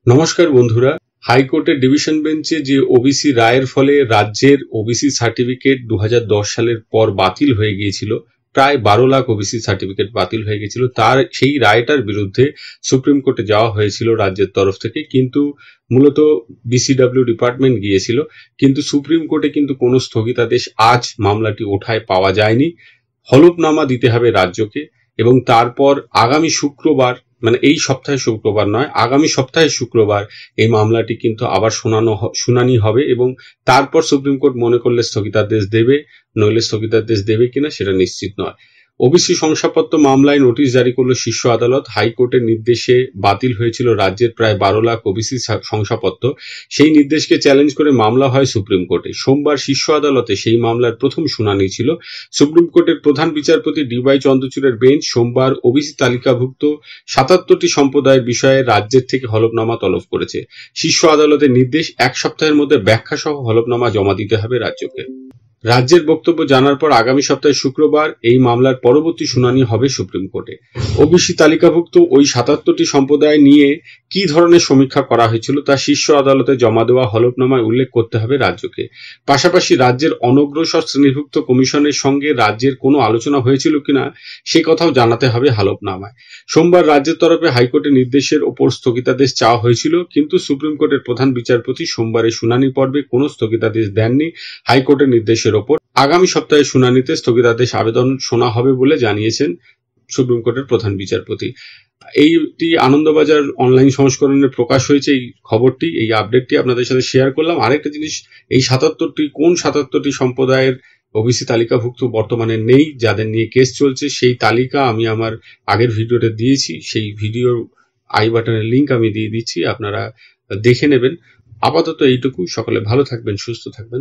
নমস্কার বন্ধুরা, হাইকোর্টের ডিভিশন বেঞ্চে যে ওবিসি রায়ের ফলে রাজ্যের ওবিসি সার্টিফিকেট 2010 সালের পর বাতিল হয়ে গিয়েছিল, প্রায় 12 লাখ ওবিসি সার্টিফিকেট বাতিল হয়ে গিয়েছিল। তার সেই রায়টার বিরুদ্ধে সুপ্রিম কোর্টে যাওয়া হয়েছিল রাজ্যের তরফ থেকে, কিন্তু মূলত বিসিডব্লিউ ডিপার্টমেন্ট গিয়েছিল। কিন্তু সুপ্রিম কোর্টে কিন্তু কোনো স্থগিতাদেশ আজ মামলাটি ওঠায় পাওয়া যায়নি। হলফনামা দিতে হবে রাজ্যকে এবং তারপর আগামী শুক্রবার, মানে এই সপ্তাহে শুক্রবার নয়, আগামী সপ্তাহে শুক্রবার এই মামলাটি কিন্তু আবার শুনানি হবে এবং তারপর সুপ্রিম কোর্ট মনে করলে স্থগিতাদেশ দেবে, নইলে স্থগিতাদেশ দেবে কিনা সেটা নিশ্চিত নয়। ওবিসি শংসাপত্র মামলায় নোটিশ জারি করল শীর্ষ আদালত। হাইকোর্টের নির্দেশে বাতিল হয়েছিল রাজ্যের প্রায় 12 লাখ ওবিসি শংসাপত্র। সেই নির্দেশকে চ্যালেঞ্জ করে মামলা হয় সুপ্রিম কোর্টে। সোমবার শীর্ষ আদালতে সেই মামলার প্রথম শুনানি ছিল। সুপ্রিম কোর্টের প্রধান বিচারপতি ডিওয়াই চন্দ্রচূড়ের বেঞ্চ সোমবার ওবিসি তালিকাভুক্ত 77টি সম্প্রদায়ের বিষয়ে রাজ্যের থেকে হলফনামা তলব করেছে। শীর্ষ আদালতের নির্দেশ, 1 সপ্তাহের মধ্যে ব্যাখ্যা সহ হলফনামা জমা দিতে হবে রাজ্যকে। রাজ্যের বক্তব্য জানার পর আগামী সপ্তাহে শুক্রবার এই মামলার পরবর্তী শুনানি হবে সুপ্রিম কোর্টে। ওবিসি তালিকাভুক্ত ওই 77টি সম্প্রদায় নিয়ে কি ধরনের সমীক্ষা করা হয়েছিল তা শীর্ষ আদালতে জমা দেওয়া হলফনামায় উল্লেখ করতে হবে রাজ্যকে। পাশাপাশি রাজ্যের অনগ্রসর শ্রেণীভুক্ত কমিশনের সঙ্গে রাজ্যের কোনো আলোচনা হয়েছিল কিনা সে কথাও জানাতে হবে হলফনামায়। সোমবার রাজ্যের তরফে হাইকোর্টের নির্দেশের ওপর স্থগিতাদেশ চাওয়া হয়েছিল, কিন্তু সুপ্রিম কোর্টের প্রধান বিচারপতি সোমবারের শুনানি পর্বে কোনো স্থগিতাদেশ দেননি। হাইকোর্টের নির্দেশের ওপর আগামী সপ্তাহে শুনানিতে স্থগিতাদেশ আবেদন শোনা হবে বলে জানিয়েছেন সুপ্রিম কোর্টের প্রধান বিচারপতি। এইটি আনন্দবাজার অনলাইন সংস্করণে প্রকাশ হয়েছে এই খবরটি, এই আপডেটটি আপনাদের সাথে শেয়ার করলাম। আরেকটা জিনিস, এই 77টি সম্প্রদায়ের ওবিসি তালিকাভুক্ত বর্তমানে নেই, যাদের নিয়ে কেস চলছে, সেই তালিকা আমি আমার আগের ভিডিওতে দিয়েছি। সেই ভিডিওর আই বাটনের লিংক আমি দিয়ে দিচ্ছি, আপনারা দেখে নেবেন। আপাতত এইটুকু। সকলে ভালো থাকবেন, সুস্থ থাকবেন।